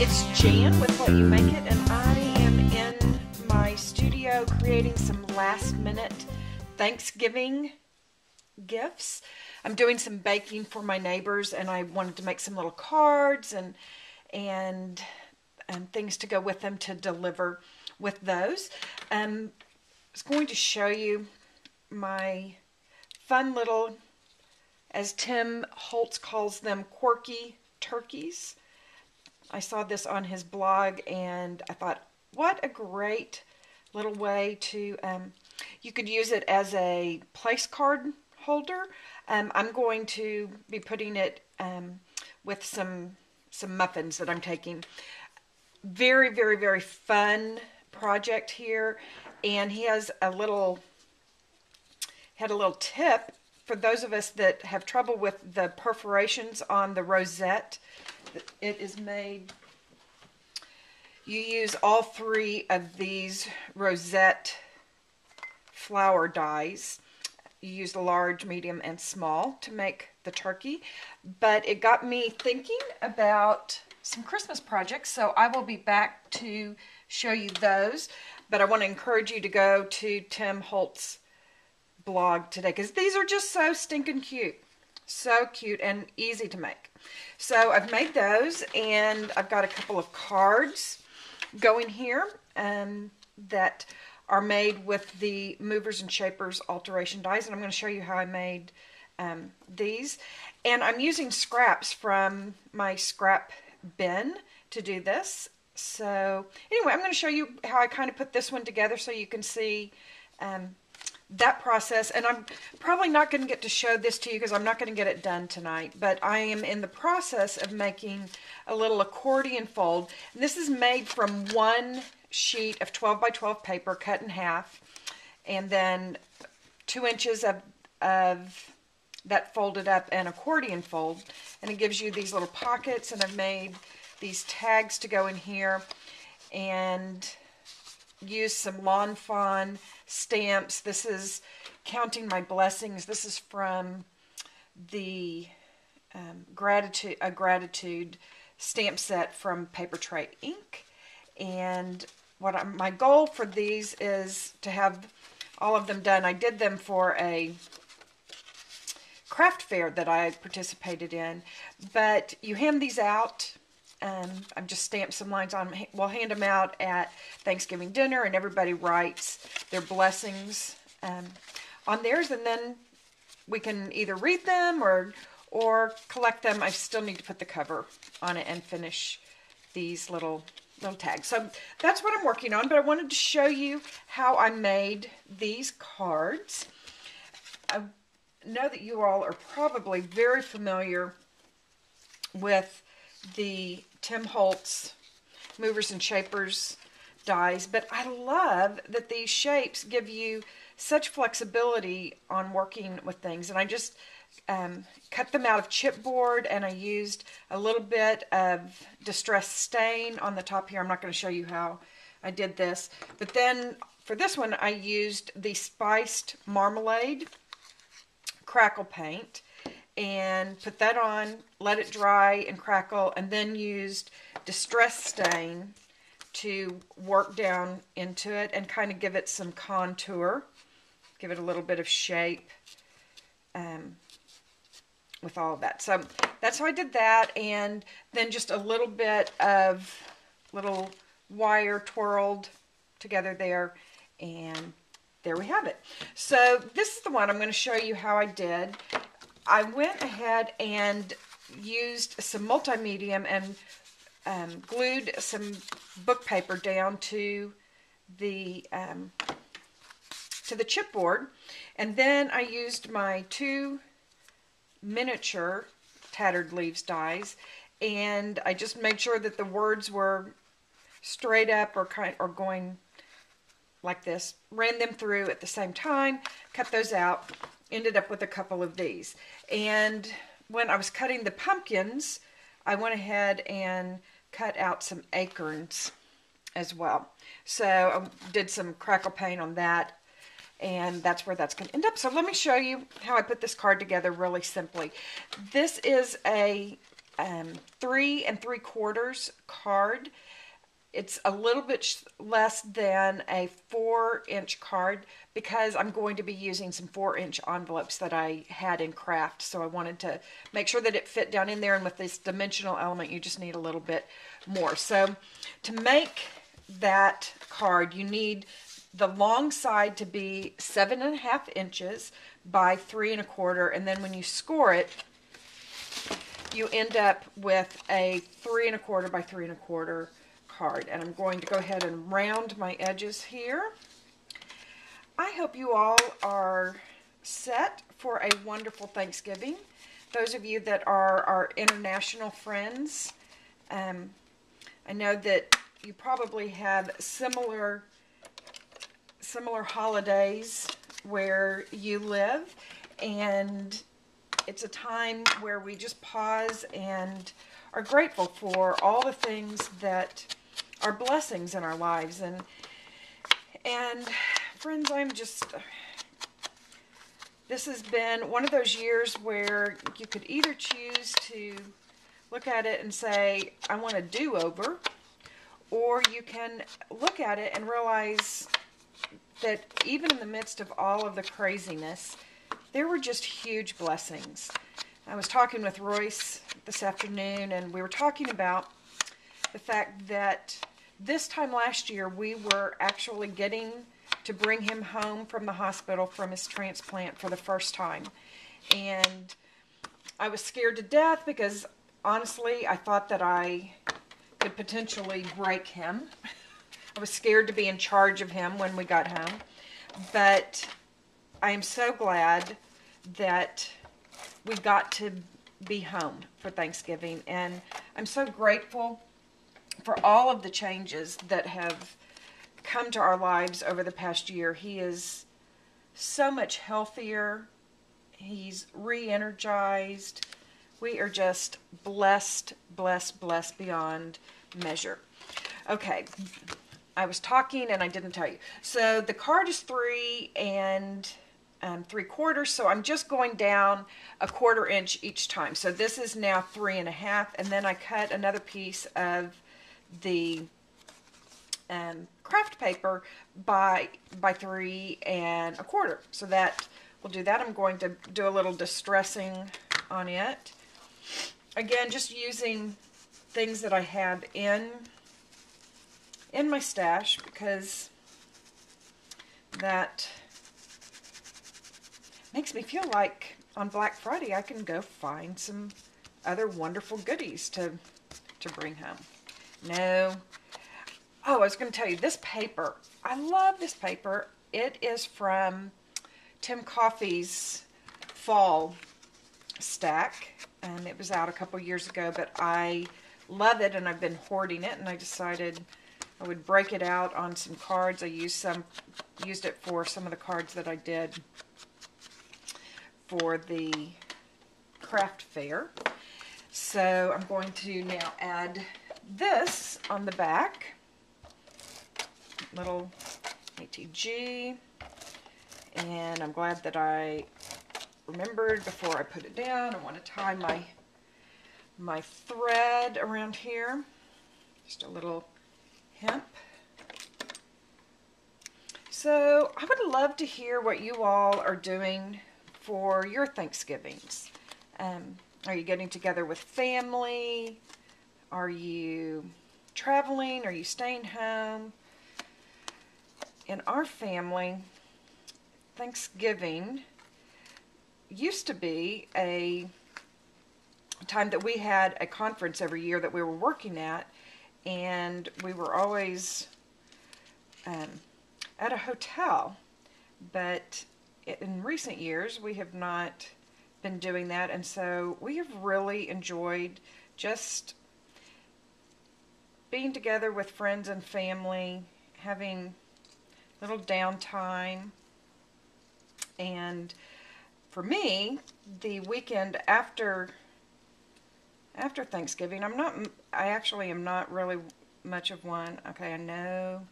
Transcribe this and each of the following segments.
it's Jan with What You Make It, and I am in my studio creating some last minute Thanksgiving gifts. I'm doing some baking for my neighbors, and I wanted to make some little cards and things to go with them to deliver with those. I was going to show you my fun little, as Tim Holtz calls them, quirky turkeys. I saw this on his blog and I thought, what a great little way to, you could use it as a place card holder. I'm going to be putting it with some muffins that I'm taking. Very, very, very fun project here. And he has had a little tip for those of us that have trouble with the perforations on the rosette. It is made, you use all three of these rosette flower dies. You use the large, medium, and small to make the turkey. But it got me thinking about some Christmas projects, so I will be back to show you those. But I want to encourage you to go to Tim Holtz's blog today, because these are just so stinking cute. So cute and easy to make. So I've made those, and I've got a couple of cards going here that are made with the movers and shapers alteration dies, and I'm going to show you how I made these. And I'm using scraps from my scrap bin to do this. So anyway, I'm going to show you how I kind of put this one together so you can see that process. And I'm probably not going to get to show this to you because I'm not going to get it done tonight, but I am in the process of making a little accordion fold. And this is made from one sheet of 12 by 12 paper cut in half, and then 2 inches of that folded up and accordion fold, and it gives you these little pockets. And I've made these tags to go in here, and use some Lawn Fawn stamps. This is Counting My Blessings. This is from the gratitude stamp set from Paper Tray Ink. And my goal for these is to have all of them done. I did them for a craft fair that I participated in, but you hand these out. I've just stamped some lines on them. We'll hand them out at Thanksgiving dinner, and everybody writes their blessings on theirs, and then we can either read them or collect them. I still need to put the cover on it and finish these little tags. So that's what I'm working on, but I wanted to show you how I made these cards. I know that you all are probably very familiar with the Tim Holtz movers and shapers dies, but I love that these shapes give you such flexibility on working with things. And I just cut them out of chipboard, and I used a little bit of distressed stain on the top here. I'm not going to show you how I did this, but then for this one I used the spiced marmalade crackle paint and put that on, let it dry and crackle, and then used distress stain to work down into it and kind of give it some contour, give it a little bit of shape with all of that. So that's how I did that, and then just a little bit of little wire twirled together there, and there we have it. So this is the one I'm going to show you how I did. I went ahead and used some multi-medium and glued some book paper down to the chipboard, and then I used my 2 miniature tattered leaves dies, and I just made sure that the words were straight up or going like this. Ran them through at the same time, cut those out. Ended up with a couple of these. And when I was cutting the pumpkins, I went ahead and cut out some acorns as well. So I did some crackle paint on that, and that's where that's going to end up. So let me show you how I put this card together really simply. This is a 3 3/4 card. It's a little bit less than a 4-inch card because I'm going to be using some 4-inch envelopes that I had in craft. So I wanted to make sure that it fit down in there, and with this dimensional element you just need a little bit more. So to make that card you need the long side to be 7.5 inches by 3 1/4, and then when you score it you end up with a 3 1/4 by 3 1/4 card. And I'm going to go ahead and round my edges here. I hope you all are set for a wonderful Thanksgiving. Those of you that are our international friends, I know that you probably have similar holidays where you live, and it's a time where we just pause and are grateful for all the things that are blessings in our lives. And friends, this has been one of those years where you could either choose to look at it and say, I want a do-over, or you can look at it and realize that even in the midst of all of the craziness, there were just huge blessings. I was talking with Royce this afternoon, and we were talking about the fact that this time last year we were actually getting to bring him home from the hospital from his transplant for the first time. And I was scared to death because honestly I thought that I could potentially break him. I was scared to be in charge of him when we got home. But I am so glad that we got to be home for Thanksgiving, and I'm so grateful for all of the changes that have come to our lives over the past year. He is so much healthier. He's re-energized. We are just blessed, blessed, blessed beyond measure. Okay, I was talking and I didn't tell you. So the card is 3 3/4, so I'm just going down a 1/4 inch each time. So this is now 3 1/2, and then I cut another piece of the craft paper by 3 1/4. So that will do that. I'm going to do a little distressing on it. Again, just using things that I have in my stash, because that makes me feel like on Black Friday I can go find some other wonderful goodies to bring home. No. Oh, I was going to tell you, this paper. I love this paper. It is from Tim Coffey's fall stack. It was out a couple years ago, but I love it and I've been hoarding it, and I decided I would break it out on some cards. I used it for some of the cards that I did for the craft fair. So I'm going to now add this on the back. Little ATG. And I'm glad that I remembered before I put it down. I want to tie my thread around here. Just a little hemp. So I would love to hear what you all are doing for your Thanksgivings. Are you getting together with family? Are you traveling? Are you staying home? In our family, Thanksgiving used to be a time that we had a conference every year that we were working at, and we were always at a hotel. But in recent years we have not been doing that, and so we have really enjoyed just being together with friends and family, having a little downtime. And for me, the weekend after Thanksgiving, I actually am not really much of one. Okay, I know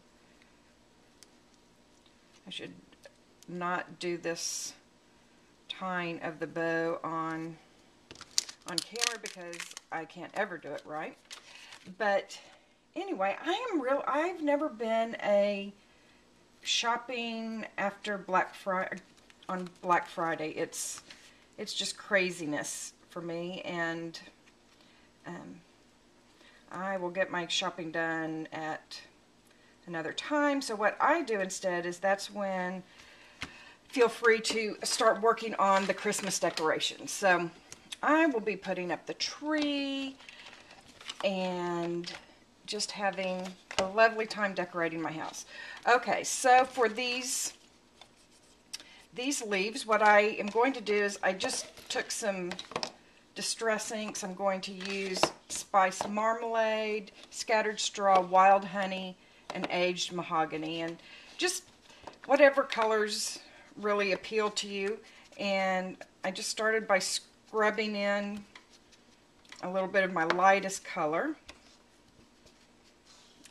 I should not do this tying of the bow on on camera because I can't ever do it right. But anyway, I've never been a shopping after Black Friday, on Black Friday. It's just craziness for me, and I will get my shopping done at another time. So what I do instead is that's when feel free to start working on the Christmas decorations. So I will be putting up the tree and just having a lovely time decorating my house. Okay, so for these leaves, what I am going to do is I just took some distress inks. I'm going to use spiced marmalade, scattered straw, wild honey, and aged mahogany, and just whatever colors really appeal to you. And I just started by scrubbing in a little bit of my lightest color,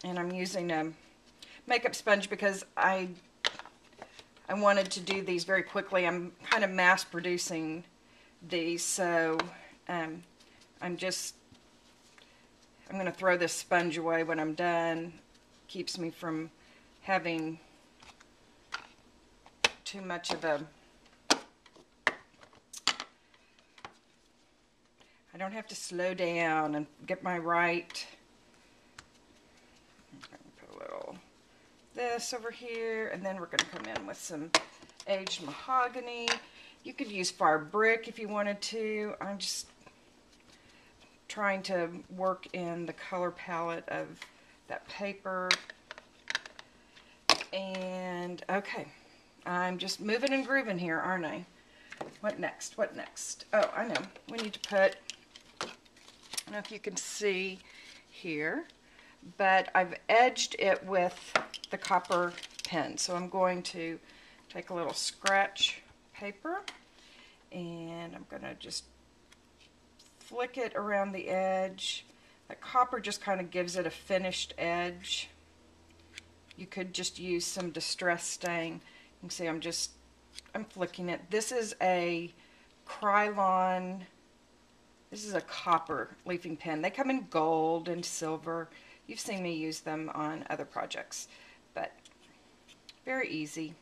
and I'm using a makeup sponge because I wanted to do these very quickly. I'm kind of mass producing these, so I'm going to throw this sponge away when I'm done. Keeps me from having too much of a, I don't have to slow down and get my right. I'm going to put a little this over here, and then we're going to come in with some aged mahogany. You could use fire brick if you wanted to. I'm just trying to work in the color palette of that paper. And okay, I'm just moving and grooving here, aren't I? What next? What next? Oh, I know. We need to put, I don't know if you can see here, but I've edged it with the copper pen. So I'm going to take a little scratch paper, and I'm going to just flick it around the edge. That copper just kind of gives it a finished edge. You could just use some distress stain. You can see I'm flicking it. This is a Krylon, this is a copper leafing pen. They come in gold and silver. You've seen me use them on other projects, but very easy.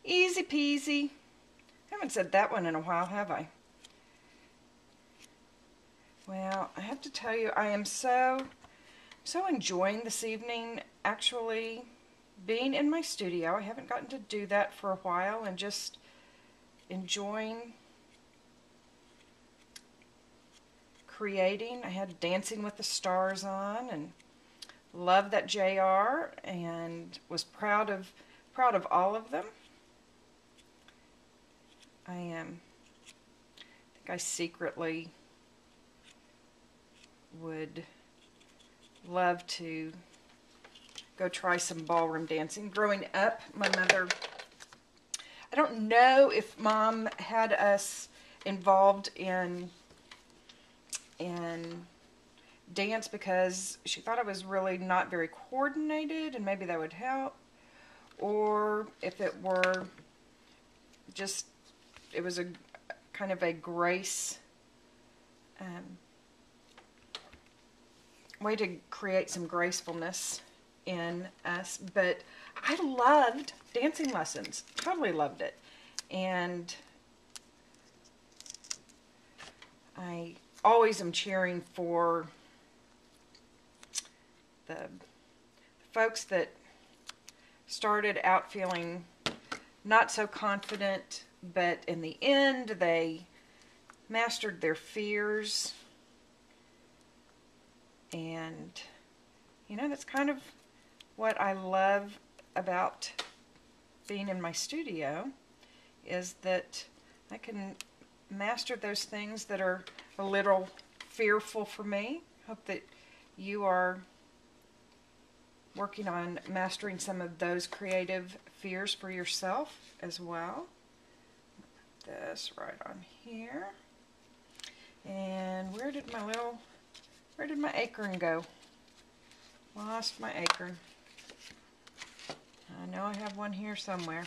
Easy peasy. I haven't said that one in a while, have I? Well, I have to tell you, I am so enjoying this evening, actually, being in my studio. I haven't gotten to do that for a while, and just enjoying creating. I had Dancing with the Stars on, and loved that JR, and was proud of all of them. I think I secretly would love to go try some ballroom dancing. Growing up, my mother, I don't know if Mom had us involved in dance because she thought I was really not very coordinated, and maybe that would help, or if it were just, it was a kind of a grace way to create some gracefulness in us. But I loved dancing lessons, totally loved it, and I always am cheering for the folks that started out feeling not so confident, but in the end they mastered their fears. And you know, that's kind of what I love about being in my studio, is that I can master those things that are a little fearful for me. Hope that you are working on mastering some of those creative fears for yourself as well. Put this right on here. And where did my acorn go? Lost my acorn. I know I have one here somewhere.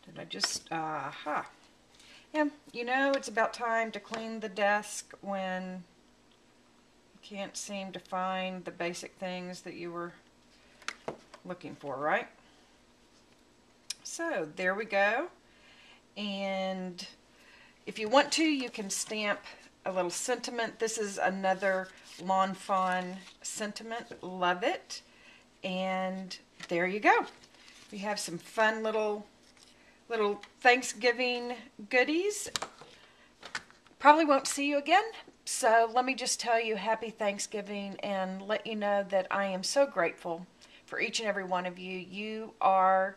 Did I just, aha. Yeah, you know it's about time to clean the desk when you can't seem to find the basic things that you were looking for, right? So there we go. And if you want to, you can stamp a little sentiment. This is another Lawn Fawn sentiment. Love it. And there you go. We have some fun little Thanksgiving goodies. Probably won't see you again. So let me just tell you happy Thanksgiving and let you know that I am so grateful for each and every one of you. You are,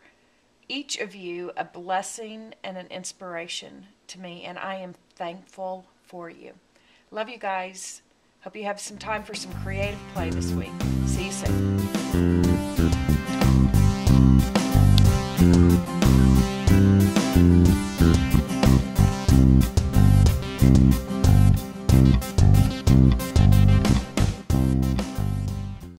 each of you, a blessing and an inspiration to me, and I am thankful for you. Love you guys. Hope you have some time for some creative play this week. See you soon.